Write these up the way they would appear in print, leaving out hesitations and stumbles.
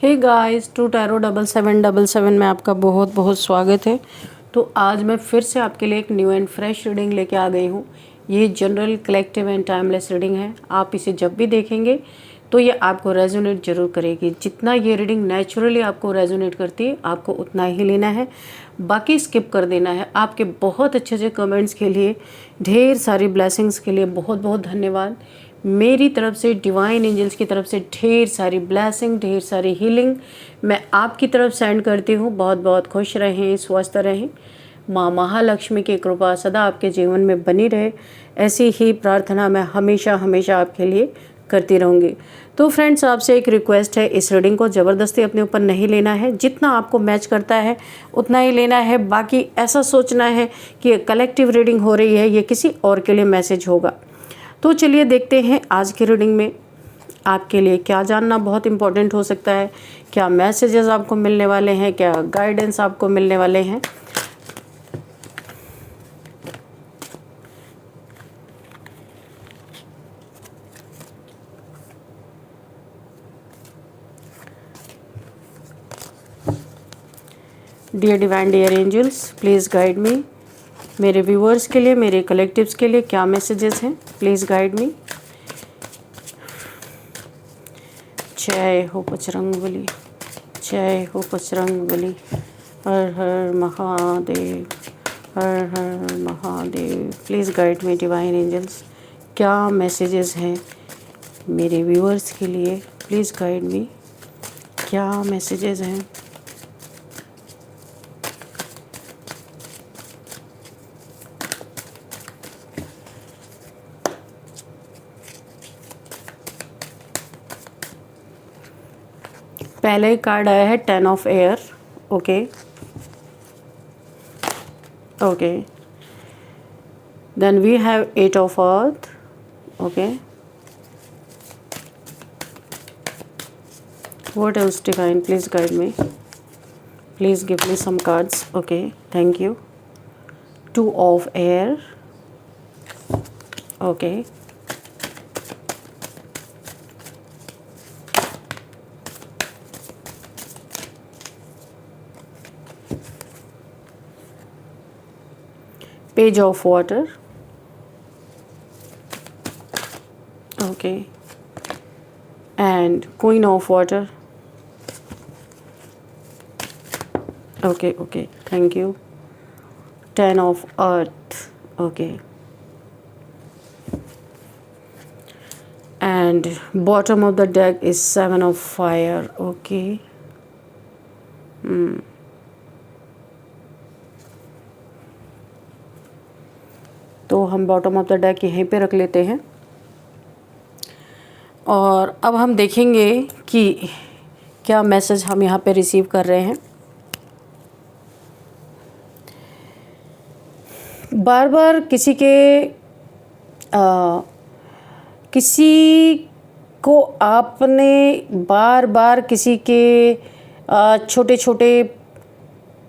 Hey guys, to tarot 7777 में आपका बहुत बहुत स्वागत है। तो आज मैं फिर से आपके लिए एक न्यू एंड फ्रेश रीडिंग लेके आ गई हूँ। ये general, collective and timeless reading है। आप इसे जब भी देखेंगे तो ये आपको रेजोनेट जरूर करेगी। जितना ये रीडिंग नेचुरली आपको रेजोनेट करती है, आपको उतना ही लेना है, बाकी स्किप कर देना है। आपके बहुत अच्छे अच्छे कमेंट्स के लिए, ढेर सारी ब्लेसिंग्स के लिए बहुत बहुत धन्यवाद। मेरी तरफ से, डिवाइन एंजल्स की तरफ से ढेर सारी ब्लेसिंग, ढेर सारी हीलिंग मैं आपकी तरफ सेंड करती हूँ। बहुत बहुत खुश रहें, स्वस्थ रहें। माँ महालक्ष्मी की कृपा सदा आपके जीवन में बनी रहे, ऐसी ही प्रार्थना मैं हमेशा हमेशा आपके लिए करती रहूँगी। तो फ्रेंड्स, आपसे एक रिक्वेस्ट है, इस रीडिंग को ज़बरदस्ती अपने ऊपर नहीं लेना है। जितना आपको मैच करता है उतना ही लेना है। बाकी ऐसा सोचना है कि ये कलेक्टिव रीडिंग हो रही है, ये किसी और के लिए मैसेज होगा। तो चलिए देखते हैं आज की रीडिंग में आपके लिए क्या जानना बहुत इम्पोर्टेंट हो सकता है, क्या मैसेजेस आपको मिलने वाले हैं, क्या गाइडेंस आपको मिलने वाले हैं। Dear divine, dear angels, please guide me. मेरे व्यूअर्स के लिए, मेरे कलेक्टिव्स के लिए क्या मैसेजेस हैं, प्लीज़ गाइड मी। जय हो बजरंगबली, जय हो बजरंगबली। हर हर महादेव, हर हर Mahadev. Please guide me divine angels, क्या मैसेजेस हैं मेरे व्यूअर्स के लिए, प्लीज़ गाइड मी। क्या मैसेजेस हैं। पहले कार्ड आया है 10 of air. Okay okay, then we have 8 of earth. Okay, what else divine, please guide me, please give me some cards. Okay, thank you. 2 of air. Okay, page of water. Okay, and queen of water. Okay, okay, thank you. 10 of earth. Okay, and bottom of the deck is 7 of fire. Okay. तो हम bottom of the deck यहीं पे रख लेते हैं और अब हम देखेंगे कि क्या मैसेज हम यहाँ पे रिसीव कर रहे हैं। बार बार किसी को आपने बार बार किसी के छोटे छोटे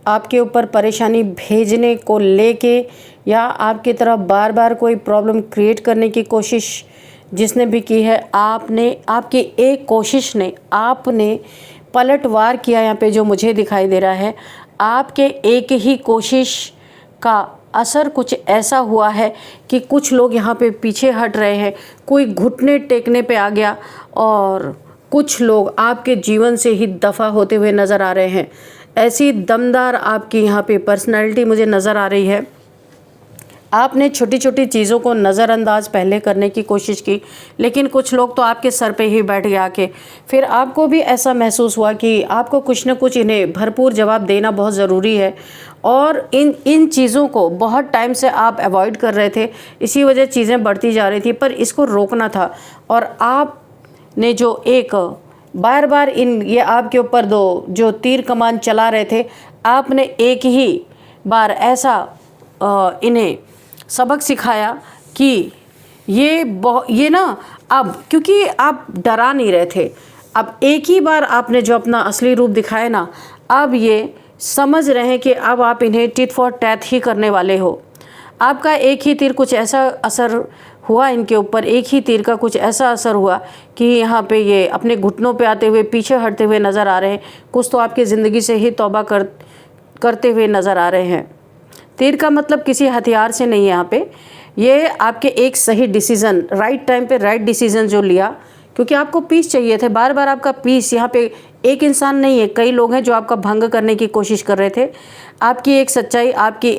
आपके ऊपर परेशानी भेजने को लेके, या आपकी तरफ बार बार कोई प्रॉब्लम क्रिएट करने की कोशिश जिसने भी की है, आपकी एक कोशिश ने आपने पलटवार किया। यहाँ पे जो मुझे दिखाई दे रहा है, आपके एक ही कोशिश का असर कुछ ऐसा हुआ है कि कुछ लोग यहाँ पे पीछे हट रहे हैं, कोई घुटने टेकने पे आ गया और कुछ लोग आपके जीवन से ही दफ़ा होते हुए नज़र आ रहे हैं। ऐसी दमदार आपकी यहाँ पे पर्सनैलिटी मुझे नज़र आ रही है। आपने छोटी छोटी चीज़ों को नज़रअंदाज पहले करने की कोशिश की, लेकिन कुछ लोग तो आपके सर पे ही बैठ गया के फिर आपको भी ऐसा महसूस हुआ कि आपको कुछ न कुछ इन्हें भरपूर जवाब देना बहुत ज़रूरी है। और इन चीज़ों को बहुत टाइम से आप अवॉइड कर रहे थे, इसी वजह चीज़ें बढ़ती जा रही थी, पर इसको रोकना था। और आपने जो एक बार बार ये आपके ऊपर दो जो तीर कमान चला रहे थे, आपने एक ही बार ऐसा इन्हें सबक सिखाया कि ये ना, अब क्योंकि आप डरा नहीं रहे थे, अब एक ही बार आपने जो अपना असली रूप दिखाया ना, अब ये समझ रहे हैं कि अब आप इन्हें टिट फॉर टैट ही करने वाले हो। आपका एक ही तीर कुछ ऐसा असर हुआ इनके ऊपर, एक ही तीर का कुछ ऐसा असर हुआ कि यहाँ पे ये अपने घुटनों पे आते हुए पीछे हटते हुए नज़र आ रहे हैं। कुछ तो आपकी ज़िंदगी से ही तौबा करते हुए नज़र आ रहे हैं। तीर का मतलब किसी हथियार से नहीं है यहाँ पे, ये आपके एक सही डिसीज़न, राइट टाइम पे राइट डिसीज़न जो लिया, क्योंकि आपको पीस चाहिए थे। बार बार आपका पीस, यहाँ पे एक इंसान नहीं है, कई लोग हैं जो आपका भंग करने की कोशिश कर रहे थे। आपकी एक सच्चाई, आपकी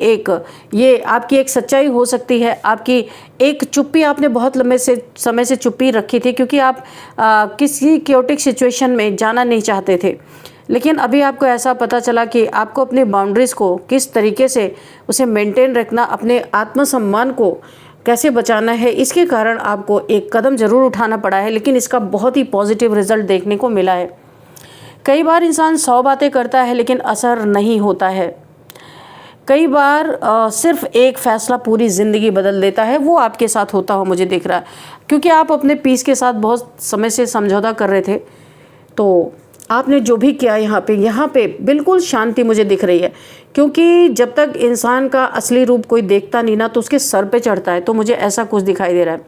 एक सच्चाई हो सकती है, आपकी एक चुप्पी, आपने बहुत लंबे से समय से चुप्पी रखी थी क्योंकि आप किसी क्योटिक सिचुएशन में जाना नहीं चाहते थे। लेकिन अभी आपको ऐसा पता चला कि आपको अपनी बाउंड्रीज़ को किस तरीके से उसे मेंटेन रखना, अपने आत्मसम्मान को कैसे बचाना है, इसके कारण आपको एक कदम ज़रूर उठाना पड़ा है, लेकिन इसका बहुत ही पॉजिटिव रिजल्ट देखने को मिला है। कई बार इंसान 100 बातें करता है लेकिन असर नहीं होता है। कई बार सिर्फ एक फ़ैसला पूरी ज़िंदगी बदल देता है। वो आपके साथ होता हो मुझे दिख रहा है, क्योंकि आप अपने पीस के साथ बहुत समय से समझौता कर रहे थे। तो आपने जो भी किया यहाँ पे बिल्कुल शांति मुझे दिख रही है, क्योंकि जब तक इंसान का असली रूप कोई देखता नहीं ना, तो उसके सर पे चढ़ता है। तो मुझे ऐसा कुछ दिखाई दे रहा है,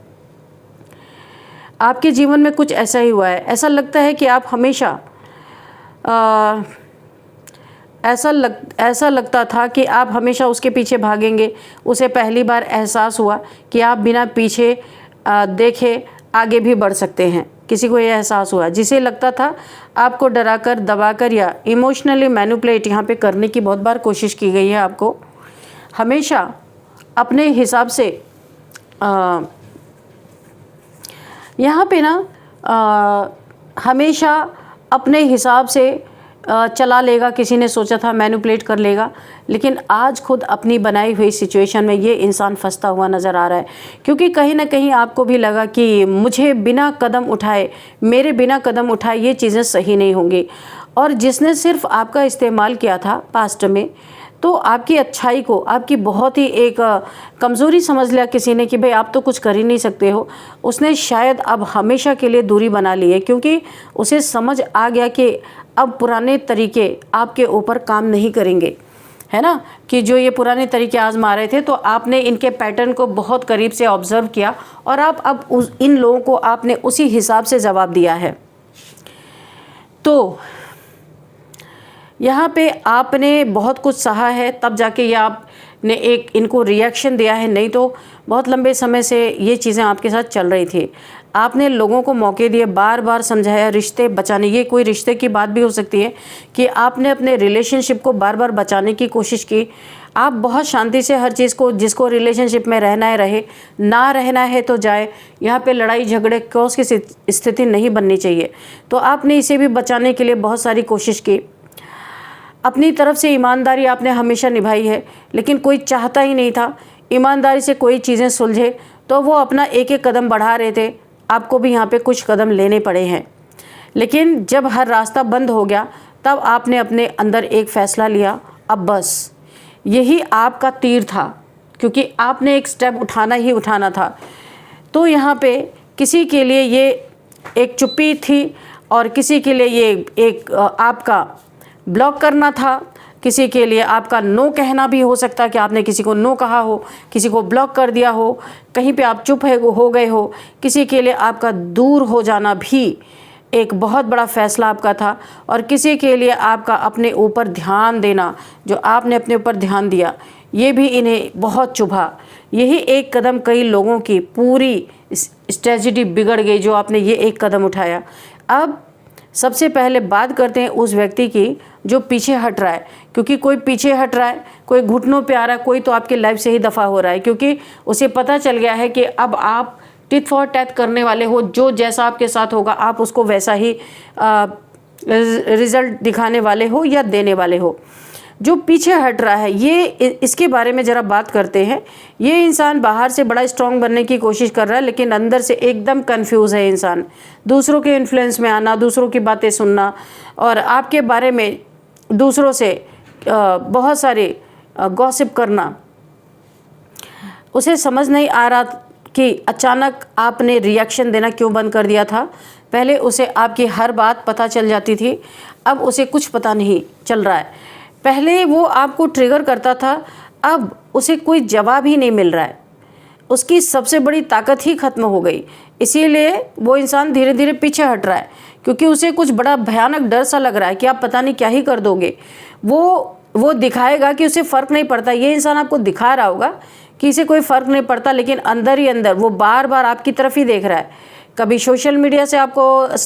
आपके जीवन में कुछ ऐसा ही हुआ है। ऐसा लगता है कि आप हमेशा ऐसा लगता था कि आप हमेशा उसके पीछे भागेंगे। उसे पहली बार एहसास हुआ कि आप बिना पीछे देखे आगे भी बढ़ सकते हैं। किसी को यह एहसास हुआ, जिसे लगता था आपको डराकर, दबाकर या इमोशनली मैनिपुलेट यहाँ पे करने की बहुत बार कोशिश की गई है। आपको हमेशा अपने हिसाब से यहाँ पे ना हमेशा अपने हिसाब से चला लेगा। किसी ने सोचा था मैनिपुलेट कर लेगा, लेकिन आज खुद अपनी बनाई हुई सिचुएशन में ये इंसान फंसता हुआ नज़र आ रहा है, क्योंकि कहीं ना कहीं आपको भी लगा कि मुझे बिना कदम उठाए, मेरे बिना कदम उठाए ये चीज़ें सही नहीं होंगी। और जिसने सिर्फ आपका इस्तेमाल किया था पास्ट में, तो आपकी अच्छाई को, आपकी बहुत ही एक कमज़ोरी समझ लिया किसी ने कि भाई आप तो कुछ कर ही नहीं सकते हो। उसने शायद अब हमेशा के लिए दूरी बना ली है, क्योंकि उसे समझ आ गया कि अब पुराने तरीके आपके ऊपर काम नहीं करेंगे, है ना। कि जो ये पुराने तरीके आजमा रहे थे, तो आपने इनके पैटर्न को बहुत करीब से ऑब्ज़र्व किया और आप अब इन लोगों को आपने उसी हिसाब से जवाब दिया है। तो यहाँ पे आपने बहुत कुछ सहा है, तब जाके ये आपने एक इनको रिएक्शन दिया है, नहीं तो बहुत लंबे समय से ये चीज़ें आपके साथ चल रही थी। आपने लोगों को मौके दिए, बार बार समझाया, रिश्ते बचाने, ये कोई रिश्ते की बात भी हो सकती है कि आपने अपने रिलेशनशिप को बार बार बचाने की कोशिश की। आप बहुत शांति से हर चीज़ को, जिसको रिलेशनशिप में रहना है रहे, ना रहना है तो जाए। यहाँ पे लड़ाई झगड़े क्रॉस की स्थिति नहीं बननी चाहिए। तो आपने इसे भी बचाने के लिए बहुत सारी कोशिश की। अपनी तरफ से ईमानदारी आपने हमेशा निभाई है, लेकिन कोई चाहता ही नहीं था ईमानदारी से कोई चीज़ें सुलझे, तो वो अपना एक एक कदम बढ़ा रहे थे। आपको भी यहाँ पे कुछ कदम लेने पड़े हैं, लेकिन जब हर रास्ता बंद हो गया, तब आपने अपने अंदर एक फ़ैसला लिया, अब बस यही आपका तीर था, क्योंकि आपने एक स्टेप उठाना ही उठाना था। तो यहाँ पे किसी के लिए ये एक चुप्पी थी और किसी के लिए ये एक आपका ब्लॉक करना था, किसी के लिए आपका नो कहना भी हो सकता है कि आपने किसी को नो कहा हो, किसी को ब्लॉक कर दिया हो, कहीं पे आप चुप हो गए हो। किसी के लिए आपका दूर हो जाना भी एक बहुत बड़ा फ़ैसला आपका था, और किसी के लिए आपका अपने ऊपर ध्यान देना, जो आपने अपने ऊपर ध्यान दिया, ये भी इन्हें बहुत चुभा। यही एक कदम कई लोगों की पूरी स्ट्रेटजी बिगड़ गई, जो आपने ये एक कदम उठाया। अब सबसे पहले बात करते हैं उस व्यक्ति की जो पीछे हट रहा है, क्योंकि कोई पीछे हट रहा है, कोई घुटनों पे आ रहा है, कोई तो आपके लाइफ से ही दफ़ा हो रहा है, क्योंकि उसे पता चल गया है कि अब आप टिट फॉर टैट करने वाले हो। जो जैसा आपके साथ होगा आप उसको वैसा ही रिज़ल्ट दिखाने वाले हो या देने वाले हो। जो पीछे हट रहा है, ये इसके बारे में ज़रा बात करते हैं। ये इंसान बाहर से बड़ा स्ट्रॉन्ग बनने की कोशिश कर रहा है, लेकिन अंदर से एकदम कंफ्यूज है इंसान। दूसरों के इन्फ्लुएंस में आना, दूसरों की बातें सुनना और आपके बारे में दूसरों से बहुत सारे गॉसिप करना, उसे समझ नहीं आ रहा कि अचानक आपने रिएक्शन देना क्यों बंद कर दिया था। पहले उसे आपकी हर बात पता चल जाती थी, अब उसे कुछ पता नहीं चल रहा है। पहले वो आपको ट्रिगर करता था, अब उसे कोई जवाब ही नहीं मिल रहा है। उसकी सबसे बड़ी ताकत ही खत्म हो गई। इसीलिए वो इंसान धीरे धीरे पीछे हट रहा है, क्योंकि उसे कुछ बड़ा भयानक डर सा लग रहा है कि आप पता नहीं क्या ही कर दोगे। वो दिखाएगा कि उसे फ़र्क नहीं पड़ता। ये इंसान आपको दिखा रहा होगा कि इसे कोई फ़र्क नहीं पड़ता, लेकिन अंदर ही अंदर वो बार बार आपकी तरफ ही देख रहा है। कभी सोशल मीडिया से आपको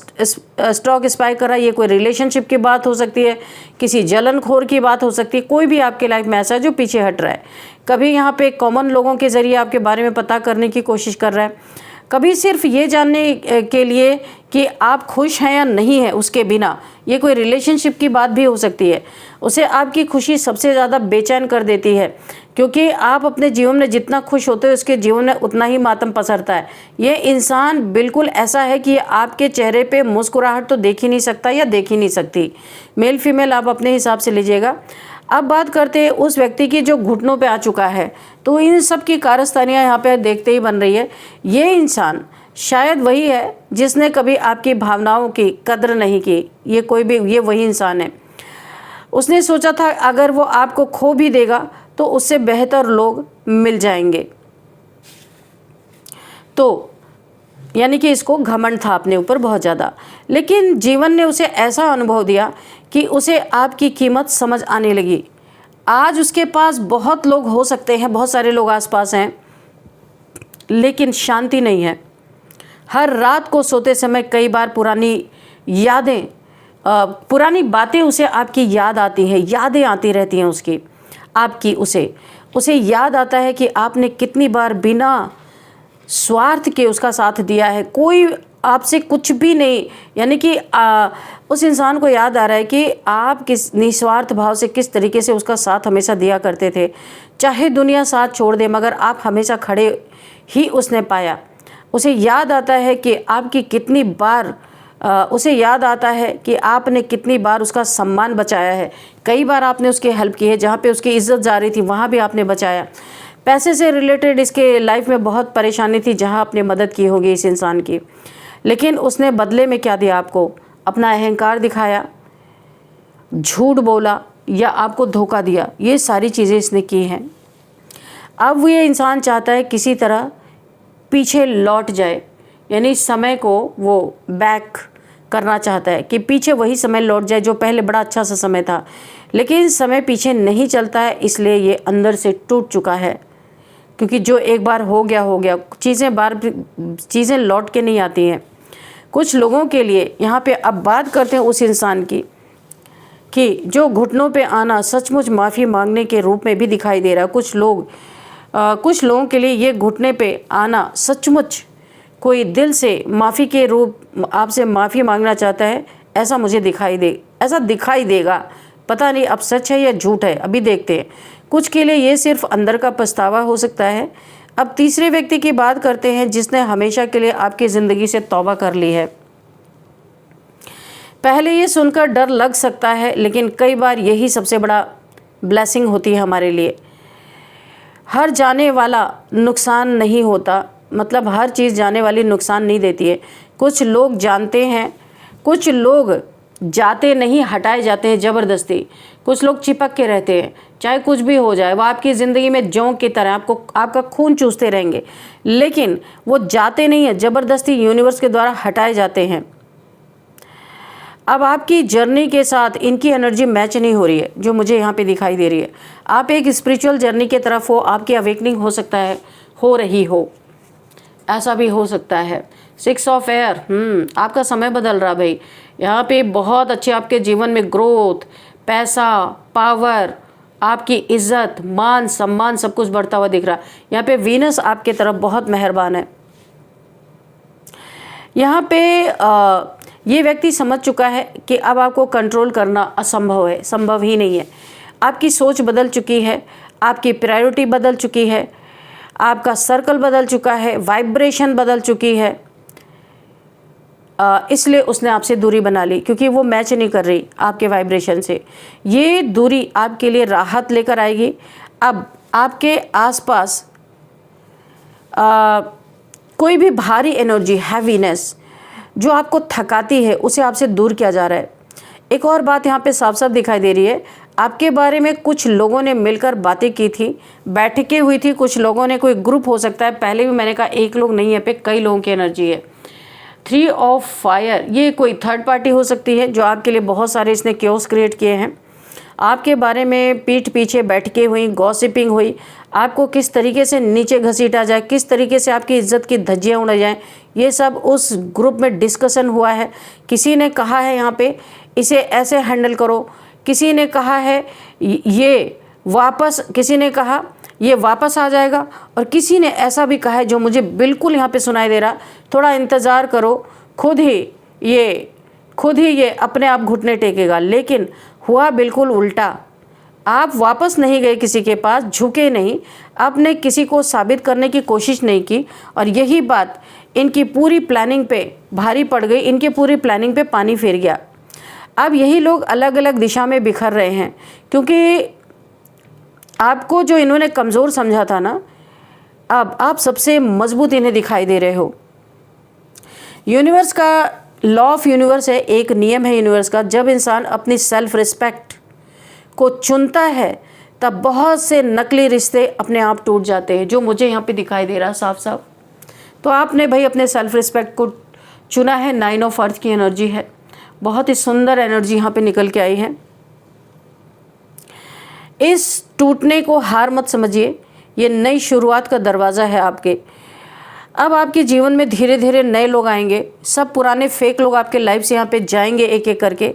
स्टॉक स्पाई कर रहा है, ये कोई रिलेशनशिप की बात हो सकती है, किसी जलनखोर की बात हो सकती है, कोई भी आपके लाइफ में ऐसा है जो पीछे हट रहा है। कभी यहाँ पे कॉमन लोगों के ज़रिए आपके बारे में पता करने की कोशिश कर रहा है, कभी सिर्फ ये जानने के लिए कि आप खुश हैं या नहीं हैं उसके बिना। ये कोई रिलेशनशिप की बात भी हो सकती है। उसे आपकी खुशी सबसे ज़्यादा बेचैन कर देती है, क्योंकि आप अपने जीवन में जितना खुश होते हो उसके जीवन में उतना ही मातम पसरता है। ये इंसान बिल्कुल ऐसा है कि आपके चेहरे पे मुस्कुराहट तो देख ही नहीं सकता या देख ही नहीं सकती। मेल फीमेल आप अपने हिसाब से लीजिएगा। अब बात करते हैं उस व्यक्ति की जो घुटनों पे आ चुका है, तो इन सब की कारस्तानियाँ यहाँ पे देखते ही बन रही है। ये इंसान शायद वही है जिसने कभी आपकी भावनाओं की कद्र नहीं की। ये वही इंसान है। उसने सोचा था अगर वो आपको खो भी देगा तो उससे बेहतर लोग मिल जाएंगे। तो यानी कि इसको घमंड था अपने ऊपर बहुत ज़्यादा, लेकिन जीवन ने उसे ऐसा अनुभव दिया कि उसे आपकी कीमत समझ आने लगी। आज उसके पास बहुत लोग हो सकते हैं, बहुत सारे लोग आसपास हैं, लेकिन शांति नहीं है। हर रात को सोते समय कई बार पुरानी बातें उसे आपकी याद आती हैं, यादें आती रहती हैं उसकी आपकी। उसे याद आता है कि आपने कितनी बार बिना स्वार्थ के उसका साथ दिया है, कोई आपसे कुछ भी नहीं। यानी कि उस इंसान को याद आ रहा है कि आप किस निस्वार्थ भाव से किस तरीके से उसका साथ हमेशा दिया करते थे। चाहे दुनिया साथ छोड़ दे, मगर आप हमेशा खड़े ही उसने पाया। उसे याद आता है कि आपकी कितनी बार उसे याद आता है कि आपने कितनी बार उसका सम्मान बचाया है। कई बार आपने उसकी हेल्प की है, जहाँ पे उसकी इज्जत जा रही थी वहाँ भी आपने बचाया। पैसे से रिलेटेड इसके लाइफ में बहुत परेशानी थी, जहाँ आपने मदद की होगी इस इंसान की, लेकिन उसने बदले में क्या दिया आपको? अपना अहंकार दिखाया, झूठ बोला या आपको धोखा दिया। ये सारी चीज़ें इसने की हैं। अब वो ये इंसान चाहता है किसी तरह पीछे लौट जाए, यानी समय को वो बैक करना चाहता है कि पीछे वही समय लौट जाए जो पहले बड़ा अच्छा सा समय था। लेकिन समय पीछे नहीं चलता है, इसलिए ये अंदर से टूट चुका है, क्योंकि जो एक बार हो गया। चीज़ें लौट के नहीं आती हैं। कुछ लोगों के लिए यहाँ पे अब बात करते हैं उस इंसान की कि जो घुटनों पे आना सचमुच माफ़ी मांगने के रूप में भी दिखाई दे रहा है। कुछ लोगों के लिए ये घुटने पे आना सचमुच कोई दिल से माफ़ी के रूप आपसे माफ़ी मांगना चाहता है, ऐसा दिखाई देगा। पता नहीं अब सच है या झूठ है, अभी देखते हैं। कुछ के लिए ये सिर्फ अंदर का पछतावा हो सकता है। अब तीसरे व्यक्ति की बात करते हैं जिसने हमेशा के लिए आपकी ज़िंदगी से तौबा कर ली है। पहले ये सुनकर डर लग सकता है, लेकिन कई बार यही सबसे बड़ा ब्लेसिंग होती है हमारे लिए। हर जाने वाला नुकसान नहीं होता, मतलब हर चीज़ जाने वाली नुकसान नहीं देती है। कुछ लोग जानते हैं, कुछ लोग जाते नहीं, हटाए जाते हैं ज़बरदस्ती। कुछ लोग चिपक के रहते हैं, चाहे कुछ भी हो जाए, वो आपकी ज़िंदगी में जोंक की तरह आपका खून चूसते रहेंगे, लेकिन वो जाते नहीं हैं, ज़बरदस्ती यूनिवर्स के द्वारा हटाए जाते हैं। अब आपकी जर्नी के साथ इनकी एनर्जी मैच नहीं हो रही है, जो मुझे यहाँ पे दिखाई दे रही है। आप एक स्पिरिचुअल जर्नी के तरफ हो, आपकी अवेकनिंग हो सकता है, हो रही हो, ऐसा भी हो सकता है। 6 ऑफ एयर, आपका समय बदल रहा भाई। यहाँ पे बहुत अच्छे आपके जीवन में ग्रोथ, पैसा, पावर, आपकी इज्जत, मान सम्मान सब कुछ बढ़ता हुआ दिख रहा है। यहाँ पे वीनस आपके तरफ बहुत मेहरबान है। यहाँ पे ये व्यक्ति समझ चुका है कि अब आपको कंट्रोल करना असंभव है, संभव ही नहीं है। आपकी सोच बदल चुकी है, आपकी प्रायोरिटी बदल चुकी है, आपका सर्कल बदल चुका है, वाइब्रेशन बदल चुकी है। इसलिए उसने आपसे दूरी बना ली, क्योंकि वो मैच नहीं कर रही आपके वाइब्रेशन से। ये दूरी आपके लिए राहत लेकर आएगी। अब आपके आसपास कोई भी भारी एनर्जी, हैवीनेस जो आपको थकाती है, उसे आपसे दूर किया जा रहा है। एक और बात यहाँ पे साफ साफ दिखाई दे रही है, आपके बारे में कुछ लोगों ने मिलकर बातें की थी, बैठकें हुई थी, कुछ लोगों ने, कोई ग्रुप हो सकता है, पहले भी मैंने कहा एक लोग नहीं है, पे कई लोगों की एनर्जी है। 3 ऑफ फायर, ये कोई थर्ड पार्टी हो सकती है जो आपके लिए बहुत सारे इसने क्योस क्रिएट किए हैं। आपके बारे में पीठ पीछे बैठकें हुई, गॉसिपिंग हुई, आपको किस तरीके से नीचे घसीटा जाए, किस तरीके से आपकी इज्जत की धज्जियाँ उड़ जाएं, ये सब उस ग्रुप में डिस्कशन हुआ है। किसी ने कहा है यहाँ पे इसे ऐसे हैंडल करो, किसी ने कहा है ये वापस, किसी ने कहा ये वापस आ जाएगा, और किसी ने ऐसा भी कहा है जो मुझे बिल्कुल यहाँ पे सुनाई दे रहा, थोड़ा इंतज़ार करो, खुद ही ये अपने आप घुटने टेकेगा। लेकिन हुआ बिल्कुल उल्टा। आप वापस नहीं गए किसी के पास, झुके नहीं, आपने किसी को साबित करने की कोशिश नहीं की, और यही बात इनकी पूरी प्लानिंग पे भारी पड़ गई, इनके पूरी प्लानिंग पे पानी फिर गया। अब यही लोग अलग अलग दिशा में बिखर रहे हैं, क्योंकि आपको जो इन्होंने कमज़ोर समझा था ना, अब आप सबसे मजबूत इन्हें दिखाई दे रहे हो। यूनिवर्स का लॉ ऑफ यूनिवर्स है, एक नियम है यूनिवर्स का, जब इंसान अपनी सेल्फ रिस्पेक्ट को चुनता है तब बहुत से नकली रिश्ते अपने आप टूट जाते हैं, जो मुझे यहाँ पे दिखाई दे रहा साफ साफ। तो आपने भाई अपने सेल्फ रिस्पेक्ट को चुना है। 9 ऑफ अर्थ की एनर्जी है, बहुत ही सुंदर एनर्जी यहाँ पे निकल के आई है। इस टूटने को हार मत समझिए, ये नई शुरुआत का दरवाज़ा है आपके। अब आपके जीवन में धीरे धीरे नए लोग आएंगे, सब पुराने फेक लोग आपके लाइफ से यहाँ पे जाएंगे एक एक करके।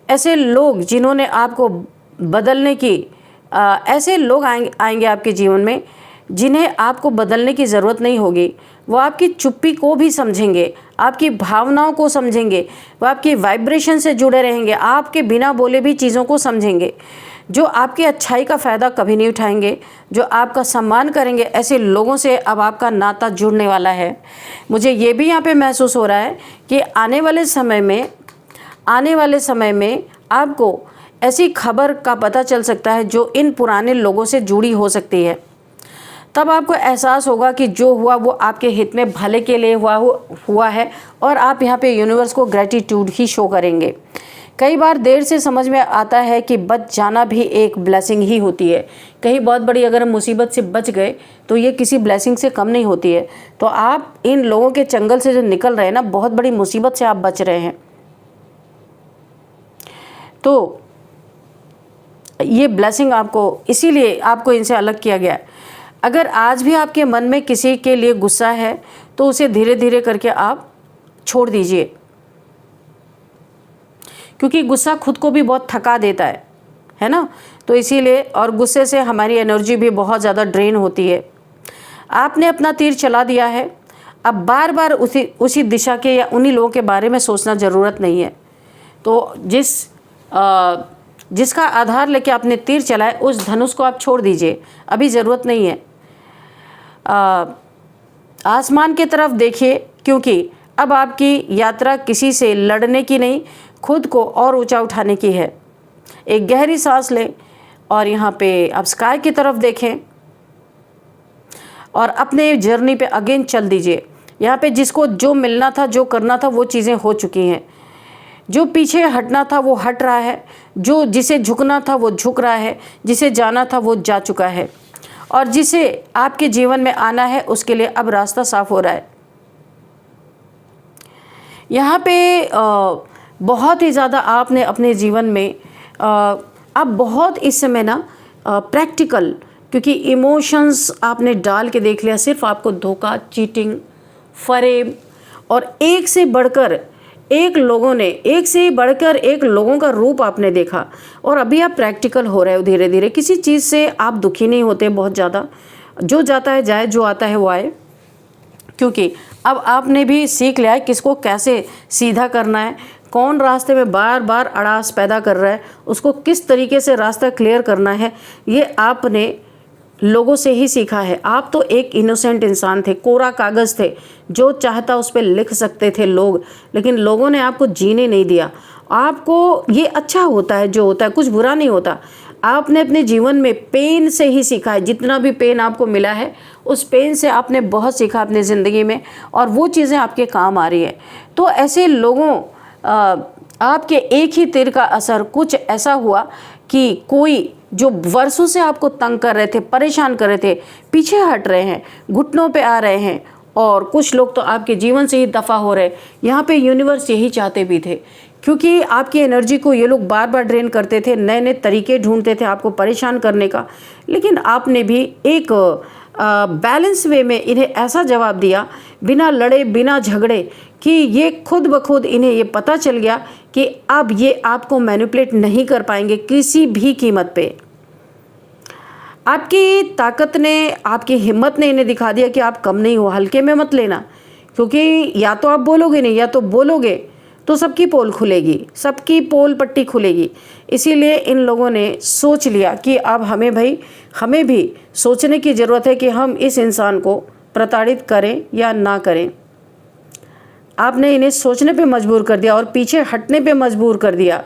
ऐसे लोग जिन्होंने आपको बदलने की ऐसे लोग आएंगे आपके जीवन में जिन्हें आपको बदलने की ज़रूरत नहीं होगी। वो आपकी चुप्पी को भी समझेंगे, आपकी भावनाओं को समझेंगे, वो आपकी वाइब्रेशन से जुड़े रहेंगे, आपके बिना बोले भी चीज़ों को समझेंगे, जो आपकी अच्छाई का फ़ायदा कभी नहीं उठाएंगे, जो आपका सम्मान करेंगे। ऐसे लोगों से अब आपका नाता जुड़ने वाला है। मुझे ये भी यहाँ पे महसूस हो रहा है कि आने वाले समय में आपको ऐसी खबर का पता चल सकता है जो इन पुराने लोगों से जुड़ी हो सकती है। तब आपको एहसास होगा कि जो हुआ वो आपके हित में भले के लिए हुआ है, और आप यहाँ पे यूनिवर्स को ग्रेटिट्यूड ही शो करेंगे। कई बार देर से समझ में आता है कि बच जाना भी एक ब्लेसिंग ही होती है। कहीं बहुत बड़ी अगर हम मुसीबत से बच गए तो ये किसी ब्लेसिंग से कम नहीं होती है। तो आप इन लोगों के चंगल से जो निकल रहे हैं ना, बहुत बड़ी मुसीबत से आप बच रहे हैं। तो ये ब्लेसिंग आपको, इसीलिए आपको इनसे अलग किया गया है। अगर आज भी आपके मन में किसी के लिए गुस्सा है तो उसे धीरे धीरे करके आप छोड़ दीजिए, क्योंकि गुस्सा खुद को भी बहुत थका देता है ना। तो इसीलिए, और गुस्से से हमारी एनर्जी भी बहुत ज़्यादा ड्रेन होती है। आपने अपना तीर चला दिया है, अब बार बार उसी दिशा के या उन्हीं लोगों के बारे में सोचना ज़रूरत नहीं है। तो जिसका आधार लेके आपने तीर चलाए उस धनुष को आप छोड़ दीजिए, अभी ज़रूरत नहीं है। आसमान की तरफ देखिए, क्योंकि अब आपकी यात्रा किसी से लड़ने की नहीं, खुद को और ऊंचा उठाने की है। एक गहरी सांस लें और यहाँ पे आप स्काई की तरफ देखें और अपने जर्नी पे अगेन चल दीजिए। यहाँ पे जिसको जो मिलना था, जो करना था, वो चीज़ें हो चुकी हैं। जो पीछे हटना था वो हट रहा है, जो जिसे झुकना था वो झुक रहा है, जिसे जाना था वो जा चुका है, और जिसे आपके जीवन में आना है उसके लिए अब रास्ता साफ हो रहा है। यहाँ पे बहुत ही ज़्यादा आपने अपने जीवन में आप बहुत इस समय ना प्रैक्टिकल, क्योंकि इमोशंस आपने डाल के देख लिया, सिर्फ आपको धोखा, चीटिंग, फरेब और एक से बढ़कर एक लोगों का रूप आपने देखा, और अभी आप प्रैक्टिकल हो रहे हो धीरे धीरे। किसी चीज़ से आप दुखी नहीं होते बहुत ज़्यादा, जो जाता है जाए, जो आता है वो आए, क्योंकि अब आपने भी सीख लिया है किसको कैसे सीधा करना है, कौन रास्ते में बार बार अड़ास पैदा कर रहा है, उसको किस तरीके से रास्ता क्लियर करना है, ये आपने लोगों से ही सीखा है। आप तो एक इनोसेंट इंसान थे, कोरा कागज़ थे, जो चाहता उस पर लिख सकते थे लोग, लेकिन लोगों ने आपको जीने नहीं दिया। आपको ये अच्छा होता है, जो होता है कुछ बुरा नहीं होता। आपने अपने जीवन में पेन से ही सीखा है, जितना भी पेन आपको मिला है उस पेन से आपने बहुत सीखा अपनी ज़िंदगी में, और वो चीज़ें आपके काम आ रही है। तो ऐसे लोगों आपके एक ही तीर का असर कुछ ऐसा हुआ कि कोई जो वर्षों से आपको तंग कर रहे थे, परेशान कर रहे थे, पीछे हट रहे हैं, घुटनों पे आ रहे हैं, और कुछ लोग तो आपके जीवन से ही दफ़ा हो रहे। यहाँ पे यूनिवर्स यही चाहते भी थे, क्योंकि आपकी एनर्जी को ये लोग बार बार ड्रेन करते थे, नए नए तरीके ढूंढते थे आपको परेशान करने का। लेकिन आपने भी एक बैलेंस वे में इन्हें ऐसा जवाब दिया, बिना लड़े बिना झगड़े, कि ये खुद ब खुद इन्हें ये पता चल गया कि अब ये आपको मैनिपुलेट नहीं कर पाएंगे किसी भी कीमत पे। आपकी ताकत ने, आपकी हिम्मत ने इन्हें दिखा दिया कि आप कम नहीं हो, हल्के में मत लेना, क्योंकि या तो आप बोलोगे नहीं, या तो बोलोगे तो सबकी पोल खुलेगी, सबकी पोल पट्टी खुलेगी। इसीलिए इन लोगों ने सोच लिया कि अब हमें भी सोचने की ज़रूरत है कि हम इस इंसान को प्रताड़ित करें या ना करें। आपने इन्हें सोचने पे मजबूर कर दिया और पीछे हटने पे मजबूर कर दिया,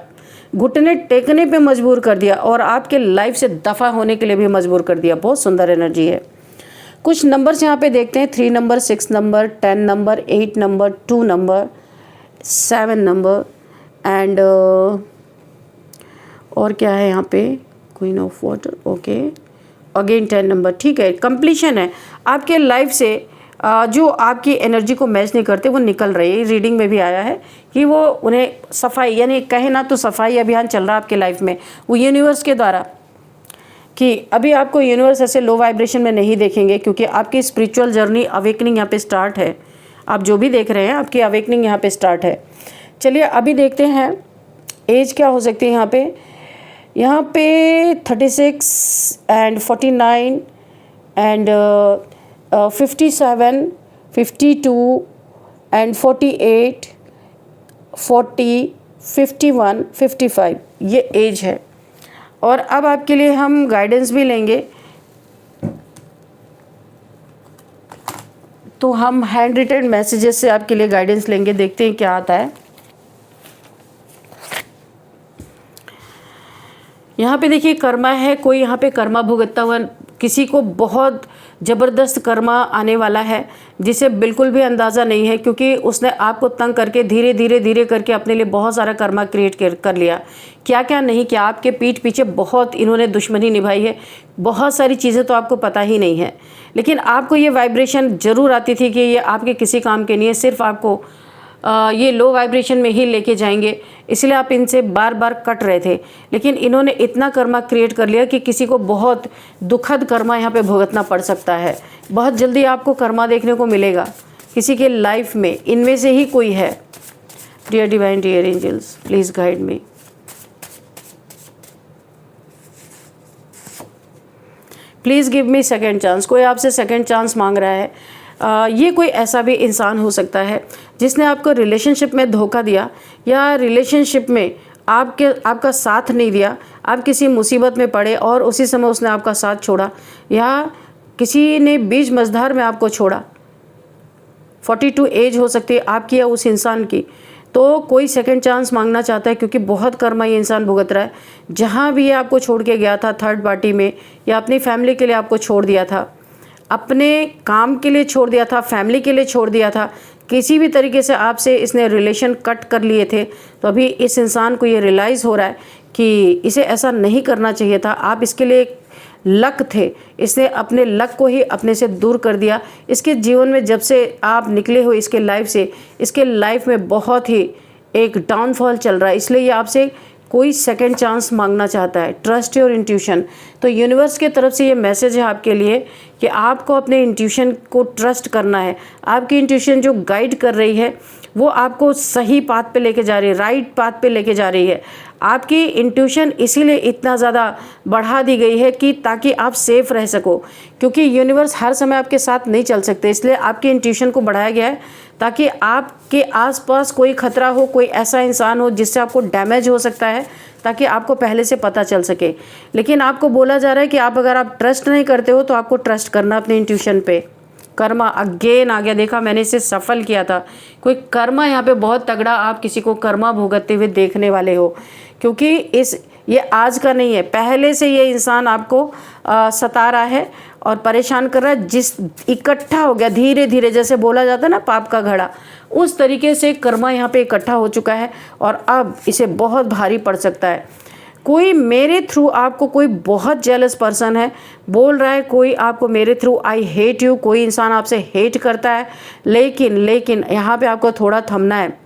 घुटने टेकने पे मजबूर कर दिया, और आपके लाइफ से दफ़ा होने के लिए भी मजबूर कर दिया। बहुत सुंदर एनर्जी है। कुछ नंबर्स यहाँ पे देखते हैं, 3 number, 6 number, 10 number, 8 number, 2 number, 7 number and और क्या है यहाँ पे, queen of water, okay, again 10 number. ठीक है, कंप्लीशन है। आपके लाइफ से जो आपकी एनर्जी को मैच नहीं करते वो निकल रहे हैं। रीडिंग में भी आया है कि वो उन्हें सफाई, यानी कहे ना तो सफाई अभियान चल रहा है आपके लाइफ में, वो यूनिवर्स के द्वारा, कि अभी आपको यूनिवर्स ऐसे लो वाइब्रेशन में नहीं देखेंगे, क्योंकि आपकी स्पिरिचुअल जर्नी, अवेकनिंग यहाँ पे स्टार्ट है। आप जो भी देख रहे हैं, आपकी अवेकनिंग यहाँ पे स्टार्ट है। चलिए अभी देखते हैं एज क्या हो सकती है यहाँ पे 36 एंड 49 एंड 57, 52 एंड 48, 40, 51, 55 ये एज है। और अब आपके लिए हम गाइडेंस भी लेंगे, तो हम हैंड रिटन मैसेजेस से आपके लिए गाइडेंस लेंगे, देखते हैं क्या आता है। यहाँ पे देखिए कर्मा है, कोई यहाँ पे कर्मा भुगतता हुआ, किसी को बहुत ज़बरदस्त कर्मा आने वाला है जिसे बिल्कुल भी अंदाज़ा नहीं है, क्योंकि उसने आपको तंग करके धीरे धीरे करके अपने लिए बहुत सारा कर्मा क्रिएट कर लिया। क्या क्या नहीं किया, आपके पीठ पीछे बहुत इन्होंने दुश्मनी निभाई है, बहुत सारी चीज़ें तो आपको पता ही नहीं है। लेकिन आपको ये वाइब्रेशन ज़रूर आती थी कि ये आपके किसी काम के नहीं है, सिर्फ आपको ये लो वाइब्रेशन में ही लेके जाएंगे, इसलिए आप इनसे बार बार कट रहे थे। लेकिन इन्होंने इतना कर्मा क्रिएट कर लिया कि किसी को बहुत दुखद कर्मा यहाँ पे भुगतना पड़ सकता है। बहुत जल्दी आपको कर्मा देखने को मिलेगा किसी के लाइफ में, इनमें से ही कोई है। Dear divine, dear angels, please guide me. Please give me second chance. कोई आपसे सेकेंड चांस मांग रहा है। ये कोई ऐसा भी इंसान हो सकता है जिसने आपको रिलेशनशिप में धोखा दिया, या रिलेशनशिप में आपका साथ नहीं दिया, आप किसी मुसीबत में पड़े और उसी समय उसने आपका साथ छोड़ा, या किसी ने बीच मझधार में आपको छोड़ा। 42 एज हो सकती है आपकी या उस इंसान की। तो कोई सेकंड चांस मांगना चाहता है, क्योंकि बहुत कर्मा ये इंसान भुगत रहा है। जहाँ भी ये आपको छोड़ के गया था, थर्ड पार्टी में, या अपनी फैमिली के लिए आपको छोड़ दिया था, अपने काम के लिए छोड़ दिया था, फैमिली के लिए छोड़ दिया था, किसी भी तरीके से आपसे इसने रिलेशन कट कर लिए थे, तो अभी इस इंसान को ये रियलाइज़ हो रहा है कि इसे ऐसा नहीं करना चाहिए था। आप इसके लिए लक थे, इसने अपने लक को ही अपने से दूर कर दिया। इसके जीवन में जब से आप निकले हो इसके लाइफ से, इसके लाइफ में बहुत ही एक डाउनफॉल चल रहा है, इसलिए ये आपसे कोई सेकंड चांस मांगना चाहता है। Trust your intuition. तो यूनिवर्स के तरफ से ये मैसेज है आपके लिए कि आपको अपने इंट्यूशन को ट्रस्ट करना है। आपकी इंट्यूशन जो गाइड कर रही है वो आपको सही पाथ पे लेके जा रही है, राइट पाथ पे लेके जा रही है। आपकी इंट्यूशन इसीलिए इतना ज़्यादा बढ़ा दी गई है कि ताकि आप सेफ रह सको, क्योंकि यूनिवर्स हर समय आपके साथ नहीं चल सकते, इसलिए आपकी इंट्यूशन को बढ़ाया गया है ताकि आपके आसपास कोई खतरा हो, कोई ऐसा इंसान हो जिससे आपको डैमेज हो सकता है, ताकि आपको पहले से पता चल सके। लेकिन आपको बोला जा रहा है कि अगर आप ट्रस्ट नहीं करते हो तो आपको ट्रस्ट करना अपने इंट्यूशन पे। कर्मा अगेन आ गया, देखा मैंने इसे सफल किया था। कोई कर्मा यहाँ पे बहुत तगड़ा, आप किसी को कर्मा भुगतते हुए देखने वाले हो, क्योंकि ये आज का नहीं है, पहले से ये इंसान आपको सता रहा है और परेशान कर रहा है, जिस इकट्ठा हो गया धीरे धीरे, जैसे बोला जाता है ना पाप का घड़ा, उस तरीके से कर्मा यहाँ पे इकट्ठा हो चुका है और अब इसे बहुत भारी पड़ सकता है। कोई मेरे थ्रू आपको, कोई बहुत जेलस पर्सन है, बोल रहा है कोई आपको मेरे थ्रू आई हेट यू, कोई इंसान आपसे हेट करता है, लेकिन यहाँ पे आपको थोड़ा थमना है।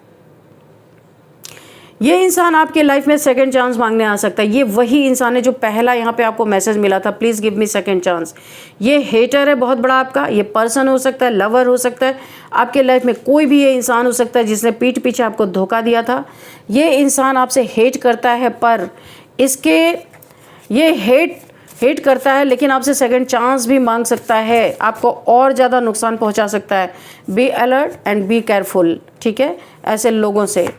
ये इंसान आपके लाइफ में सेकंड चांस मांगने आ सकता है। ये वही इंसान है जो पहला यहाँ पे आपको मैसेज मिला था, please give me second chance. ये हेटर है बहुत बड़ा आपका, ये पर्सन हो सकता है, लवर हो सकता है, आपके लाइफ में कोई भी ये इंसान हो सकता है जिसने पीठ पीछे आपको धोखा दिया था। ये इंसान आपसे हेट करता है, पर इसके ये हेट करता है, लेकिन आपसे सेकंड चांस भी मांग सकता है, आपको और ज़्यादा नुकसान पहुंचा सकता है। Be alert and be careful, ठीक है, ऐसे लोगों से।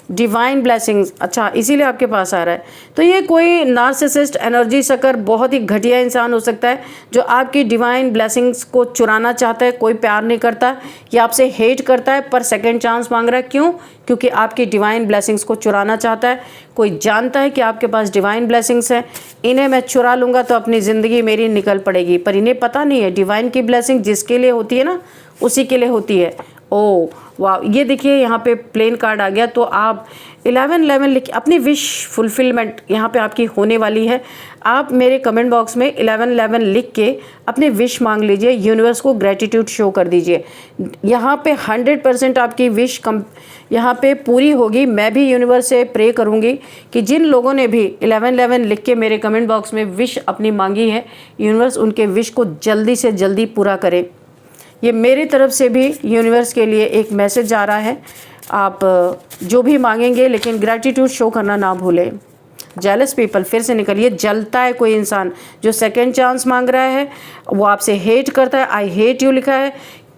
डिवाइन ब्लेसिंग्स, अच्छा इसीलिए आपके पास आ रहा है। तो ये कोई नार्सिसिस्ट, एनर्जी सकर, बहुत ही घटिया इंसान हो सकता है जो आपकी डिवाइन ब्लेसिंग्स को चुराना चाहता है। कोई प्यार नहीं करता, ये आपसे हेट करता है पर सेकंड चांस मांग रहा है। क्यों? क्योंकि आपकी डिवाइन ब्लेसिंग्स को चुराना चाहता है। कोई जानता है कि आपके पास डिवाइन ब्लेसिंग्स हैं, इन्हें मैं चुरा लूँगा तो अपनी ज़िंदगी मेरी निकल पड़ेगी, पर इन्हें पता नहीं है डिवाइन की ब्लेसिंग जिसके लिए होती है ना, उसी के लिए होती है। ओ वाह, ये देखिए यहाँ पे प्लेन कार्ड आ गया। तो आप 1111 लिख, अपनी विश फुलफिलमेंट यहाँ पे आपकी होने वाली है। आप मेरे कमेंट बॉक्स में 1111 लिख के अपनी विश मांग लीजिए, यूनिवर्स को ग्रेटिट्यूड शो कर दीजिए। यहाँ पे 100% आपकी विश यहाँ पे पूरी होगी। मैं भी यूनिवर्स से प्रे करूँगी कि जिन लोगों ने भी 1111 लिख के मेरे कमेंट बॉक्स में विश अपनी मांगी है, यूनिवर्स उनके विश को जल्दी से जल्दी पूरा करे। ये मेरी तरफ से भी यूनिवर्स के लिए एक मैसेज आ रहा है। आप जो भी मांगेंगे, लेकिन ग्रैटिट्यूड शो करना ना भूलें। जेलस पीपल, फिर से निकलिए। जलता है कोई इंसान जो सेकंड चांस मांग रहा है, वो आपसे हेट करता है, आई हेट यू लिखा है।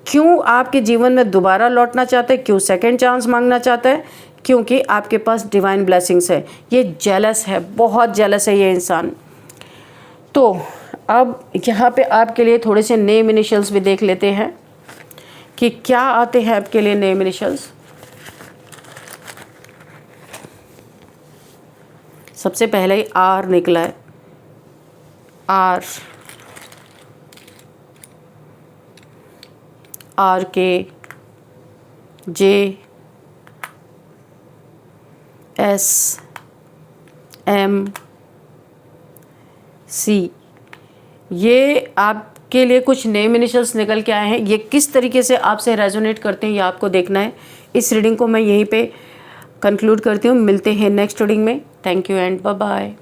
क्यों आपके जीवन में दोबारा लौटना चाहता है, क्यों सेकंड चांस मांगना चाहता है? क्योंकि आपके पास डिवाइन ब्लेसिंग्स है। ये जेलस है, बहुत जेलस है ये इंसान। तो अब यहाँ पे आपके लिए थोड़े से नेम इनिशियल्स भी देख लेते हैं कि क्या आते हैं आपके लिए नेम इनिशियल्स। सबसे पहले ही आर निकला है। आर, आर के, जे, एस, एम, सी। ये आपके लिए कुछ नेम इनिशियल्स निकल के आए हैं। ये किस तरीके से आपसे रेजोनेट करते हैं ये आपको देखना है। इस रीडिंग को मैं यहीं पे कंक्लूड करती हूँ। मिलते हैं नेक्स्ट रीडिंग में। Thank you and bye bye.